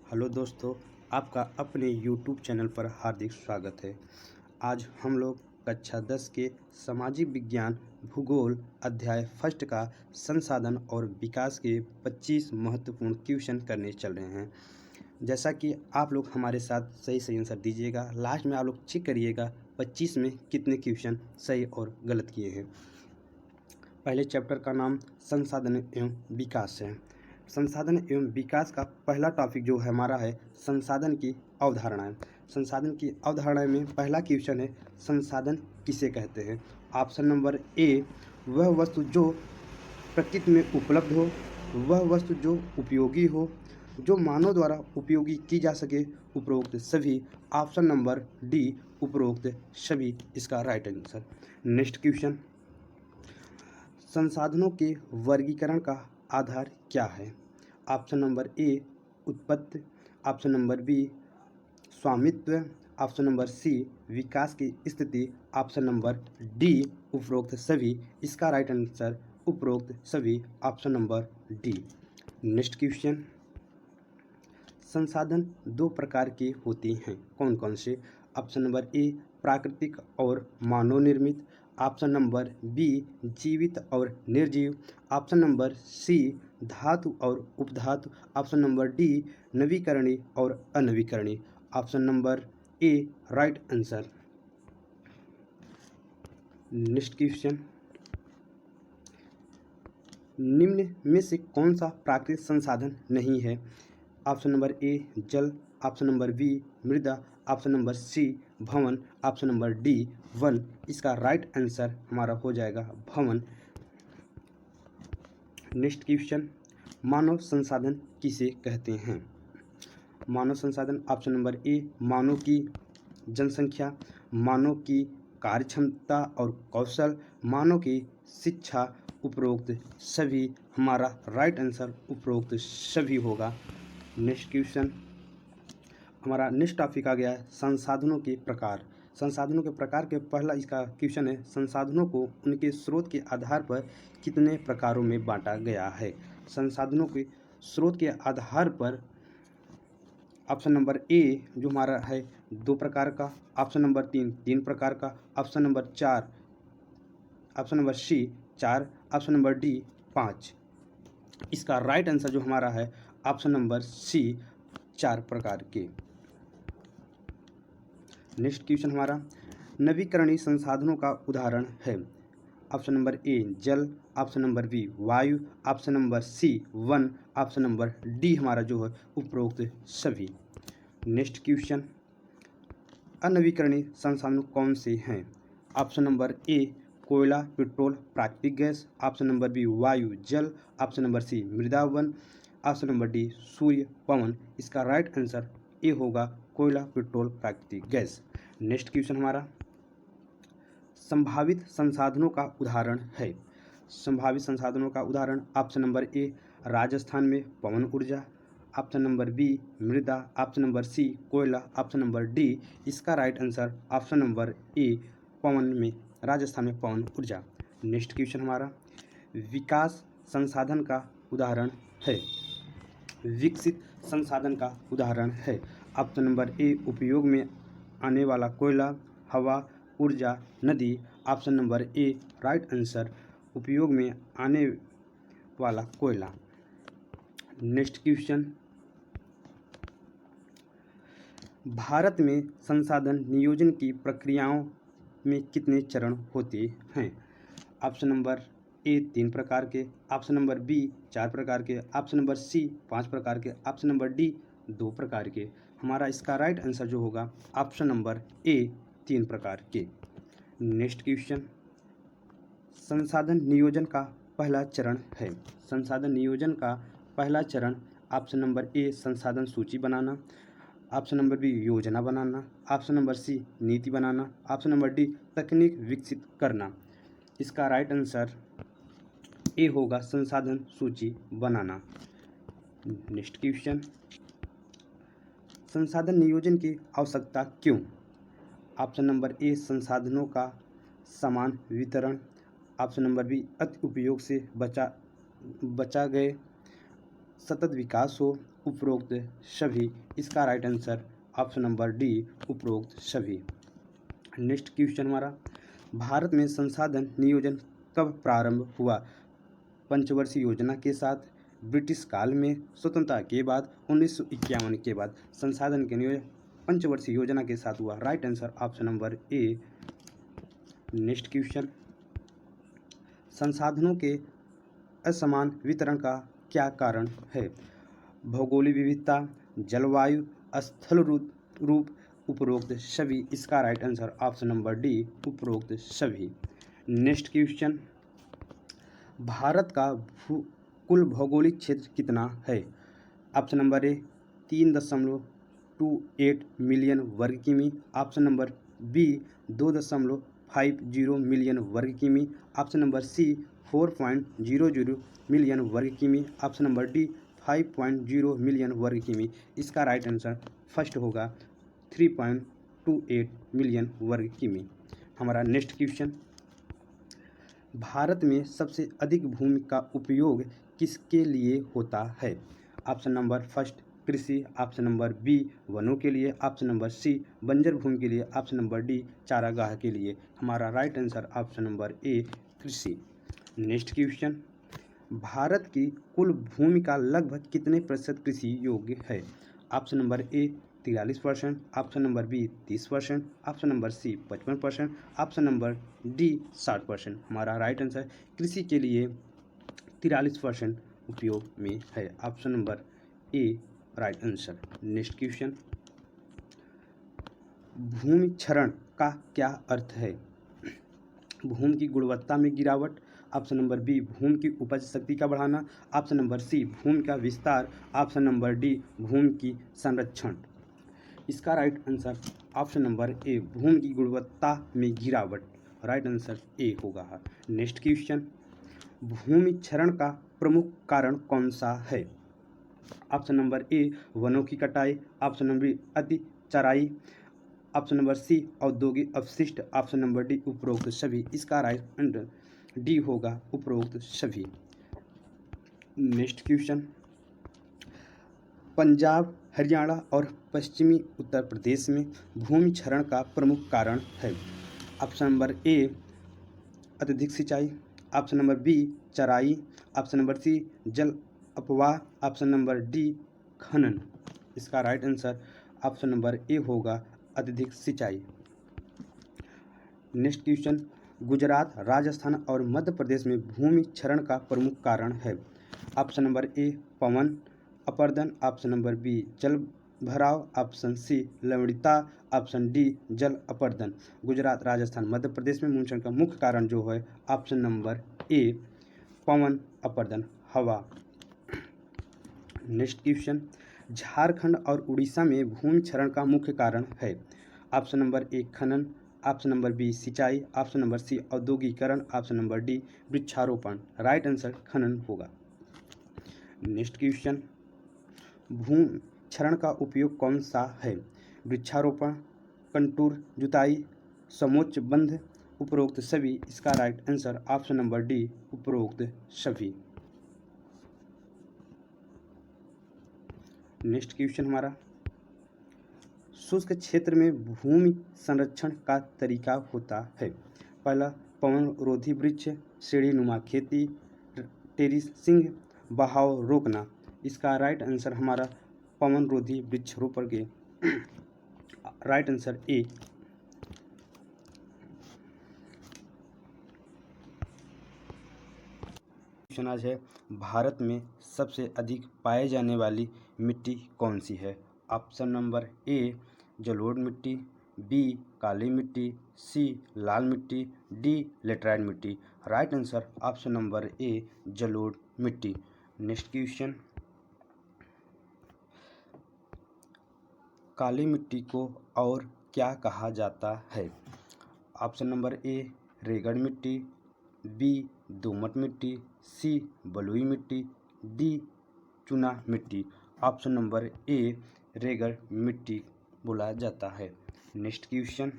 Hello दोस्तों, आपका अपने YouTube चैनल पर हार्दिक स्वागत है। आज हम लोग कक्षा 10 के सामाजिक विज्ञान भूगोल अध्याय फर्स्ट का संसाधन और विकास के 25 महत्वपूर्ण क्वेश्चन करने चल रहे हैं। जैसा कि आप लोग हमारे साथ सही सही आंसर दीजिएगा, लास्ट में आप लोग चेक करिएगा 25 में कितने क्वेश्चन सही और गलत किए हैं। पहले चैप्टर का नाम संसाधन एवं विकास है। संसाधन एवं विकास का पहला टॉपिक जो है हमारा है संसाधन की अवधारणाएं। संसाधन की अवधारणा में पहला क्वेश्चन है, संसाधन किसे कहते हैं। ऑप्शन नंबर ए, वह वस्तु जो प्रकृति में उपलब्ध हो, वह वस्तु जो उपयोगी हो, जो मानव द्वारा उपयोगी की जा सके, उपरोक्त सभी। ऑप्शन नंबर डी, उपरोक्त सभी इसका राइट आंसर। नेक्स्ट क्वेश्चन, संसाधनों के वर्गीकरण का आधार क्या है। ऑप्शन नंबर ए, उत्पत्ति। ऑप्शन नंबर बी, स्वामित्व। ऑप्शन नंबर सी, विकास की स्थिति। ऑप्शन नंबर डी, उपरोक्त सभी। इसका राइट आंसर उपरोक्त सभी, option number D. Next question, संसाधन दो प्रकार के होते हैं, कौन कौन से। ऑप्शन नंबर ए, प्राकृतिक और मानव निर्मित। ऑप्शन नंबर बी, जीवित और निर्जीव। ऑप्शन नंबर सी, धातु और उपधातु। ऑप्शन नंबर डी, नवीकरणीय और अनवीकरणीय। Option number A, right answer. Next question, निम्न में से कौन सा प्राकृतिक संसाधन नहीं है। ऑप्शन नंबर ए, जल। ऑप्शन नंबर बी, मृदा। ऑप्शन नंबर सी, भवन। Option number D, one. इसका राइट आंसर हमारा हो जाएगा भवन। नेक्स्ट क्वेश्चन, मानव संसाधन किसे कहते हैं। मानव संसाधन, ऑप्शन नंबर ए, मानव की जनसंख्या, मानव की कार्यक्षमता और कौशल, मानव की शिक्षा, उपरोक्त सभी। हमारा राइट आंसर उपरोक्त सभी होगा। नेक्स्ट क्वेश्चन, हमारा नेक्स्ट टॉपिक आ गया है संसाधनों के प्रकार। संसाधनों के प्रकार के पहला इसका क्वेश्चन है, संसाधनों को उनके स्रोत के आधार पर कितने प्रकारों में बांटा गया है। संसाधनों के स्रोत के आधार पर ऑप्शन नंबर ए जो हमारा है 2 प्रकार का। ऑप्शन नंबर 3 प्रकार का। Option number 4, option number C 4। Option number D 5। इसका राइट आंसर जो हमारा है ऑप्शन नंबर सी, 4 प्रकार के। नेक्स्ट क्वेश्चन हमारा, नवीकरणीय संसाधनों का उदाहरण है। ऑप्शन नंबर ए, जल। ऑप्शन नंबर बी, वायु। ऑप्शन नंबर सी, वन। ऑप्शन नंबर डी हमारा जो है उपरोक्त सभी। नेक्स्ट क्वेश्चन, अनवीकरणीय संसाधन कौन से हैं। ऑप्शन नंबर ए, कोयला, पेट्रोल, प्राकृतिक गैस। ऑप्शन नंबर बी, वायु, जल। ऑप्शन नंबर सी, मृदा, वन। ऑप्शन नंबर डी, सूर्य, पवन। इसका राइट आंसर ए होगा, कोयला, पेट्रोल, प्राकृतिक गैस। नेक्स्ट क्वेश्चन हमारा, संभावित संसाधनों का उदाहरण है। संभावित संसाधनों का उदाहरण, ऑप्शन नंबर ए, राजस्थान में पवन ऊर्जा। ऑप्शन नंबर बी, मृदा। ऑप्शन नंबर सी, कोयला। ऑप्शन नंबर डी, इसका right answer option number A, पवन में, राजस्थान में पवन ऊर्जा। नेक्स्ट क्वेश्चन हमारा, विकास संसाधन का उदाहरण है। विकसित संसाधन का उदाहरण है। ऑप्शन नंबर ए, उपयोग में आने वाला कोयला, हवा, ऊर्जा, नदी। Option number A, right answer, उपयोग में आने वाला कोयला। नेक्स्ट क्वेश्चन, भारत में संसाधन नियोजन की प्रक्रियाओं में कितने चरण होते हैं। ऑप्शन नंबर ए, 3 प्रकार के। ऑप्शन नंबर बी, 4 प्रकार के। ऑप्शन नंबर सी, 5 प्रकार के। ऑप्शन नंबर डी, 2 प्रकार के। हमारा इसका राइट आंसर जो होगा ऑप्शन नंबर ए, 3 प्रकार के। नेक्स्ट क्वेश्चन, संसाधन नियोजन का पहला चरण है। संसाधन नियोजन का पहला चरण, ऑप्शन नंबर ए, संसाधन सूची बनाना। ऑप्शन नंबर बी, योजना बनाना। ऑप्शन नंबर सी, नीति बनाना। ऑप्शन नंबर डी, तकनीक विकसित करना। इसका राइट आंसर ए होगा, संसाधन सूची बनाना। नेक्स्ट क्वेश्चन, संसाधन नियोजन की आवश्यकता क्यों। ऑप्शन नंबर ए, संसाधनों का समान वितरण। ऑप्शन नंबर बी, अति उपयोग से बचा गए सतत विकास हो। उपरोक्त सभी। इसका right answer option number D, उपरोक्त सभी। नेक्स्ट क्वेश्चन हमारा, भारत में संसाधन नियोजन कब प्रारंभ हुआ? पंचवर्षीय योजना के साथ, ब्रिटिश काल में, स्वतंत्रता के बाद, 1951 के बाद। संसाधन के नियोजन पंचवर्षीय योजना के साथ हुआ। राइट आंसर ऑप्शन नंबर ए। नेक्स्ट क्वेश्चन, संसाधनों के असमान वितरण का क्या कारण है? भौगोलिक विविधता, जलवायु, स्थल रूप, उपरोक्त सभी। इसका right answer option number D, उपरोक्त सभी। नेक्स्ट क्वेश्चन, भारत का कुल भौगोलिक क्षेत्र कितना है? ऑप्शन नंबर ए 3.28 मिलियन वर्ग किमी। ऑप्शन नंबर बी 2.50 मिलियन वर्ग किमी। ऑप्शन नंबर सी 4.00 मिलियन वर्ग किमी। ऑप्शन नंबर डी 5.0 मिलियन वर्ग किमी। इसका राइट आंसर फर्स्ट होगा 3.28 मिलियन वर्ग किमी। हमारा नेक्स्ट क्वेश्चन, भारत में सबसे अधिक भूमि का उपयोग किसके लिए होता है? ऑप्शन नंबर फर्स्ट कृषि, ऑप्शन नंबर बी वनों के लिए, ऑप्शन नंबर सी बंजर भूमि के लिए, ऑप्शन नंबर डी चारागाह के लिए। हमारा right answer option number A, कृषि। नेक्स्ट क्वेश्चन, भारत की कुल भूमि का लगभग कितने प्रतिशत कृषि योग्य है? Option number A 43%, option number B 30%, option number C 55%, option number D 60%। हमारा राइट आंसर कृषि के लिए 43% उपयोग में है। Option number A right answer. Next question, भूमि क्षरण का क्या अर्थ है? भूमि की गुणवत्ता में गिरावट, ऑप्शन नंबर बी भूमि की उपज शक्ति का बढ़ाना, ऑप्शन नंबर सी भूमि का विस्तार, ऑप्शन नंबर डी भूमि की संरक्षण। इसका right answer option number A भूमि की गुणवत्ता में गिरावट। राइट आंसर ए होगा। नेक्स्ट क्वेश्चन, भूमि क्षरण का प्रमुख कारण कौन सा है? ऑप्शन नंबर ए वनों की कटाई, ऑप्शन नंबर बी अति चराई, ऑप्शन नंबर सी औद्योगिक अपशिष्ट, ऑप्शन नंबर डी उपरोक्त सभी। इसका राइट आंसर डी होगा, उपरोक्त सभी। नेक्स्ट क्वेश्चन, पंजाब, हरियाणा और पश्चिमी उत्तर प्रदेश में भूमि क्षरण का प्रमुख कारण है। ऑप्शन नंबर ए अत्यधिक सिंचाई, ऑप्शन नंबर बी चराई, ऑप्शन नंबर सी जल अपवाह, ऑप्शन नंबर डी खनन। इसका राइट आंसर ऑप्शन नंबर ए होगा, अत्यधिक सिंचाई। नेक्स्ट क्वेश्चन, गुजरात, राजस्थान और मध्य प्रदेश में भूमि क्षरण का प्रमुख कारण है। ऑप्शन नंबर ए पवन अपर्दन, ऑप्शन नंबर बी जल भराव, ऑप्शन सी लवणता, ऑप्शन डी जल अपर्दन। गुजरात, राजस्थान, मध्य प्रदेश में भूमि क्षरण का मुख्य कारण जो है ऑप्शन नंबर ए पवन अपर्दन, हवा। नेक्स्ट क्वेश्चन, झारखंड और उड़ीसा में भूमि क्षरण का मुख्य कारण है। ऑप्शन नंबर ए खनन, ऑप्शन नंबर बी सिंचाई, ऑप्शन नंबर सी औद्योगिकरण, ऑप्शन नंबर डी वृक्षारोपण। राइट आंसर खनन होगा। नेक्स्ट क्वेश्चन, भूमि क्षरण का उपयोग कौन सा है? वृक्षारोपण, कंटूर जुताई, समोच्च बंध, उपरोक्त सभी। इसका right answer option number D उपरोक्त सभी। नेक्स्ट क्वेश्चन हमारा, शुष्क क्षेत्र में भूमि संरक्षण का तरीका होता है। पहला पवन रोधी वृक्ष, सीढ़ीनुमा खेती, टेरिसिंग, बहाव रोकना। इसका राइट आंसर हमारा पवन रोधी वृक्षारोपण के राइट आंसर ए। क्वेश्चन आज है, भारत में सबसे अधिक पाए जाने वाली मिट्टी कौन सी है? ऑप्शन नंबर ए जलोढ़ मिट्टी, बी काली मिट्टी, सी लाल मिट्टी, डी लेटराइट मिट्टी। राइट आंसर ऑप्शन नंबर ए जलोढ़ मिट्टी। नेक्स्ट क्वेश्चन, काली मिट्टी को और क्या कहा जाता है? ऑप्शन नंबर ए रेगड़ मिट्टी, बी दोमट मिट्टी, सी बलुई मिट्टी, डी चूना मिट्टी। ऑप्शन नंबर ए रेगड़ मिट्टी बोला जाता है। नेक्स्ट क्वेश्चन,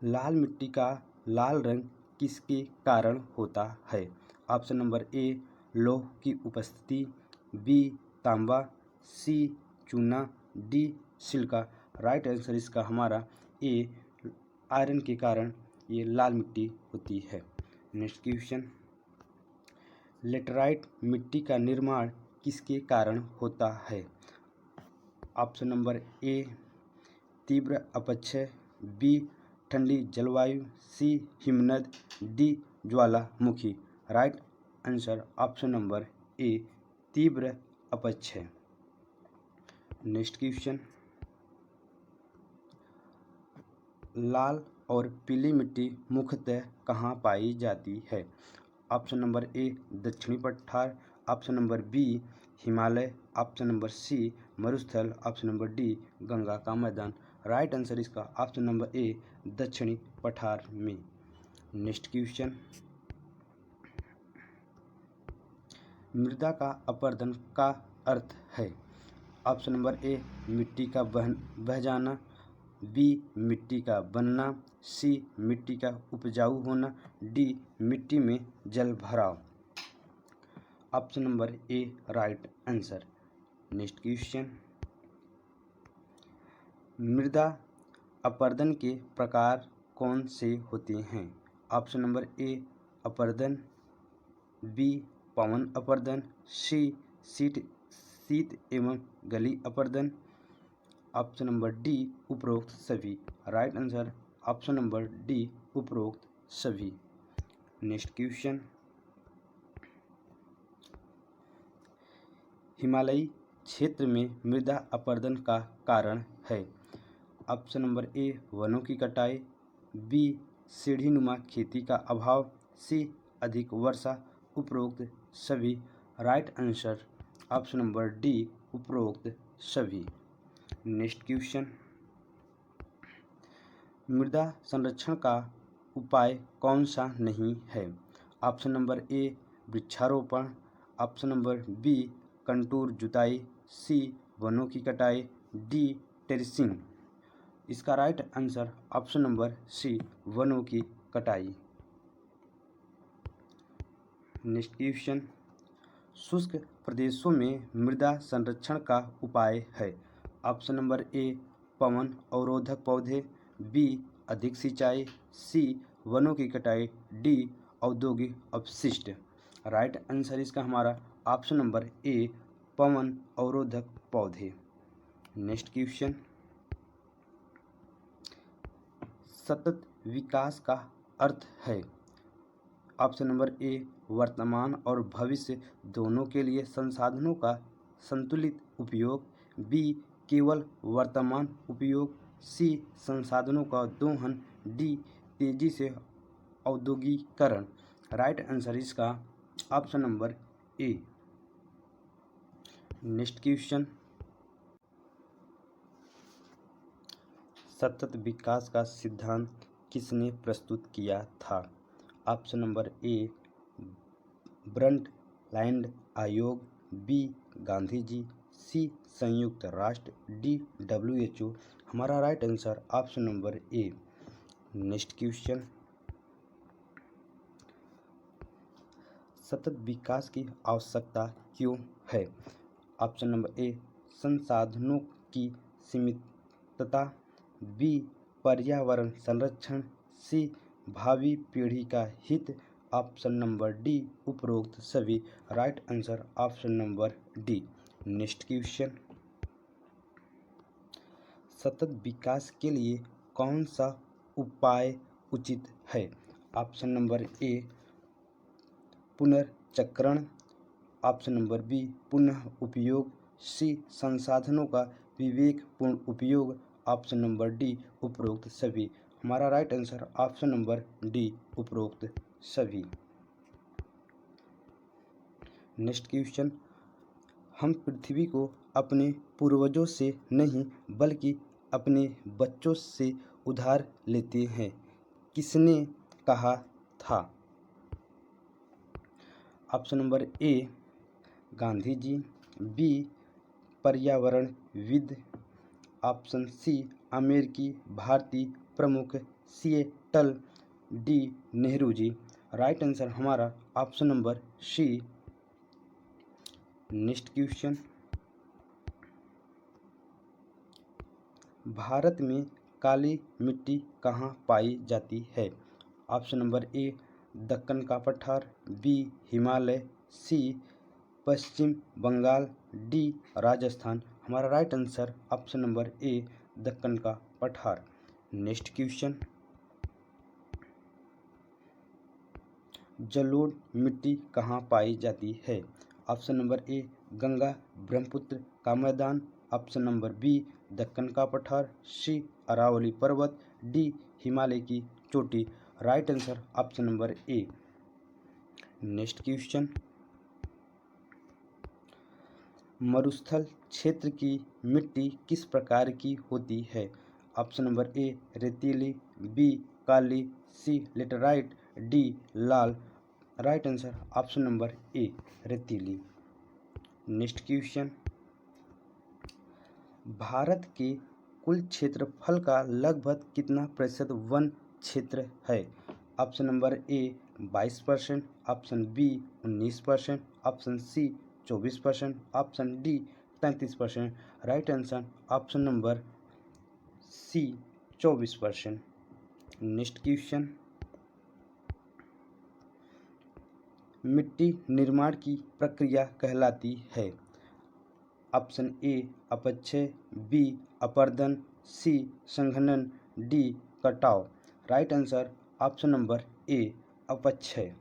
लाल मिट्टी का लाल रंग किसके कारण होता है? ऑप्शन नंबर ए लौह की उपस्थिति, बी तांबा, सी चूना, डी सिलिका। राइट आंसर इसका हमारा ए आयरन के कारण ये लाल मिट्टी होती है। नेक्स्ट क्वेश्चन, लेटराइट मिट्टी का निर्माण किसके कारण होता है? ऑप्शन नंबर ए तीव्र अपक्षय, बी ठंडी जलवायु, सी हिमनद, डी ज्वालामुखी। राइट आंसर ऑप्शन नंबर ए तीव्र अपक्षय। नेक्स्ट क्वेश्चन, लाल और पीली मिट्टी मुख्यतः कहाँ पाई जाती है? ऑप्शन नंबर ए दक्षिणी पठार, option number B Himalaya, option number C मरुस्थल, ऑप्शन नंबर डी गंगा का मैदान। राइट आंसर इसका ऑप्शन नंबर ए दक्षिणी पठार में। नेक्स्ट क्वेश्चन, मृदा का अपरदन का अर्थ है? ऑप्शन नंबर ए मिट्टी का बह जाना, बी मिट्टी का बनना, सी मिट्टी का उपजाऊ होना, डी मिट्टी में जल भराव। Option number A right answer. Next question, मृदा अपरदन के प्रकार कौन से होते हैं? ऑप्शन नंबर ए अपरदन, बी पवन अपरदन, सी शीत एवं गली अपरदन, ऑप्शन नंबर डी उपरोक्त सभी। Right answer option number D उपरोक्त सभी। नेक्स्ट क्वेश्चन, हिमालयी क्षेत्र में मृदा अपरदन का कारण है? ऑप्शन नंबर ए वनों की कटाई, बी सीढ़ीनुमा खेती का अभाव, सी अधिक वर्षा, उपरोक्त सभी। Right answer option number D उपरोक्त सभी। नेक्स्ट क्वेश्चन, मृदा संरक्षण का उपाय कौन सा नहीं है? ऑप्शन नंबर ए वृक्षारोपण, ऑप्शन नंबर बी कंटूर जुताई, सी वनों की कटाई, डी टेरेसिंग। इसका right answer option number C वनों की कटाई। नेक्स्ट क्वेश्चन, शुष्क प्रदेशों में मृदा संरक्षण का उपाय है? ऑप्शन नंबर ए पवन अवरोधक पौधे, बी अधिक सिंचाई, सी वनों की कटाई, डी औद्योगिक अपशिष्ट। राइट आंसर इसका हमारा ऑप्शन नंबर ए पवन अवरोधक पौधे। नेक्स्ट क्वेश्चन, सतत विकास का अर्थ है? ऑप्शन नंबर ए वर्तमान और भविष्य दोनों के लिए संसाधनों का संतुलित उपयोग, बी केवल वर्तमान उपयोग, सी संसाधनों का दोहन, डी तेजी से औद्योगिकरण। राइट आंसर इसका ऑप्शन नंबर ए। नेक्स्ट क्वेश्चन, सतत विकास का सिद्धांत किसने प्रस्तुत किया था? ऑप्शन नंबर ए ब्रंटलैंड आयोग, बी गांधी जी, सी संयुक्त राष्ट्र, डी WHO। हमारा राइट आंसर ऑप्शन नंबर ए। नेक्स्ट क्वेश्चन, सतत विकास की आवश्यकता क्यों है? ऑप्शन नंबर ए संसाधनों की सीमितता, बी पर्यावरण संरक्षण, सी भावी पीढ़ी का हित, ऑप्शन नंबर डी उपरोक्त सभी। Right answer option number D. Next question, सतत विकास के लिए कौन सा उपाय उचित है? ऑप्शन नंबर ए पुनर्चक्रण, ऑप्शन नंबर बी पुनः उपयोग, सी संसाधनों का विवेकपूर्ण उपयोग, ऑप्शन नंबर डी उपरोक्त सभी। हमारा right answer option number D उपरोक्त सभी। नेक्स्ट क्वेश्चन, हम पृथ्वी को अपने पूर्वजों से नहीं बल्कि अपने बच्चों से उधार लेते हैं, किसने कहा था? Option number A Gandhi ji, B पर्यावरणविद, ऑप्शन सी अमेरिकी भारतीय प्रमुख Seattle, D Nehru ji. Right answer हमारा option number C. Next question, Bharat में काली मिट्टी कहाँ पाई जाती है? ऑप्शन नंबर ए दक्कन का पठार, बी हिमालय, सी पश्चिम बंगाल, डी राजस्थान। हमारा राइट आंसर ऑप्शन नंबर ए दक्कन का पठार। नेक्स्ट क्वेश्चन, जलोढ़ मिट्टी कहाँ पाई जाती है? ऑप्शन नंबर ए गंगा ब्रह्मपुत्र का मैदान, ऑप्शन नंबर बी दक्कन का पठार, सी अरावली पर्वत, डी हिमालय की चोटी। राइट आंसर ऑप्शन नंबर ए। नेक्स्ट क्वेश्चन, मरुस्थल क्षेत्र की मिट्टी किस प्रकार की होती है? ऑप्शन नंबर ए रेतीली, बी काली, सी लेटराइट, डी लाल। Right answer option number A रेतीली। नेक्स्ट क्वेश्चन, भारत के कुल क्षेत्रफल का लगभग कितना प्रतिशत वन क्षेत्र है? Option number A 22%, option B 19%, option C 24%, option D 33%। Right answer option number C 24%। Next question, मिट्टी निर्माण की प्रक्रिया कहलाती है? ऑप्शन ए अपक्षय, बी अपर्दन, सी संघनन, डी कटाव। Right answer option number A अपक्षय।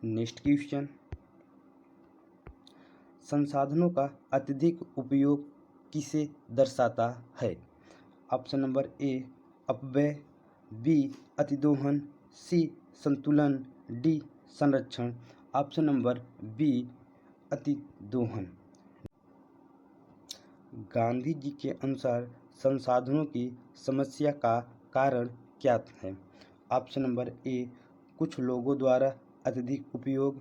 नेक्स्ट क्वेश्चन, संसाधनों का अत्यधिक उपयोग किसे दर्शाता है? ऑप्शन नंबर ए अपव्यय, बी अतिदोहन, सी संतुलन, डी संरक्षण। ऑप्शन नंबर बी अतिदोहन। गांधी जी के अनुसार संसाधनों की समस्या का कारण क्या है? ऑप्शन नंबर ए कुछ लोगों द्वारा अत्यधिक उपयोग,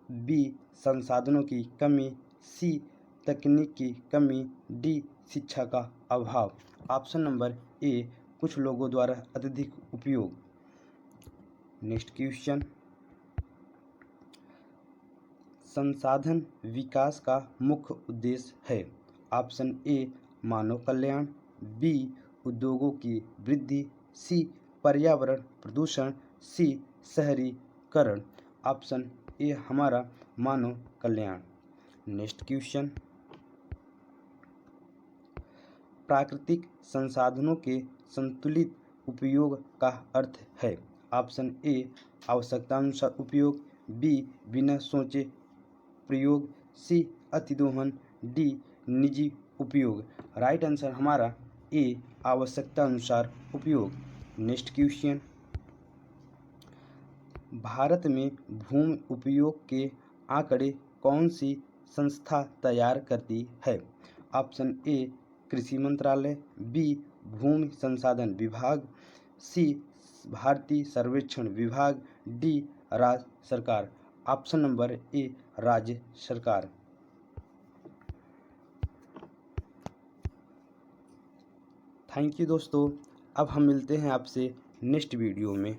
बी संसाधनों की कमी, सी तकनीक की कमी, डी शिक्षा का अभाव। ऑप्शन नंबर ए कुछ लोगों द्वारा अत्यधिक उपयोग। नेक्स्ट क्वेश्चन, संसाधन विकास का मुख्य उद्देश्य है? Option A Manav Kalyan, B उद्योगों की वृद्धि, सी पर्यावरण प्रदूषण, सी शहरीकरण। ऑप्शन ए हमारा मानव कल्याण। नेक्स्ट क्वेश्चन, प्राकृतिक संसाधनों के संतुलित उपयोग का अर्थ है? ऑप्शन ए आवश्यकतानुसार उपयोग, बी बिना सोचे प्रयोग, सी अतिदोहन, डी निजी उपयोग। राइट आंसर हमारा ए आवश्यकता अनुसार उपयोग। नेक्स्ट क्वेश्चन, भारत में भूमि उपयोग के आंकड़े कौन सी संस्था तैयार करती है? ऑप्शन ए कृषि मंत्रालय, बी भूमि संसाधन विभाग, सी भारतीय सर्वेक्षण विभाग, डी राज्य सरकार। ऑप्शन नंबर ए राज्य सरकार। थैंक यू दोस्तों, अब हम मिलते हैं आपसे नेक्स्ट वीडियो में।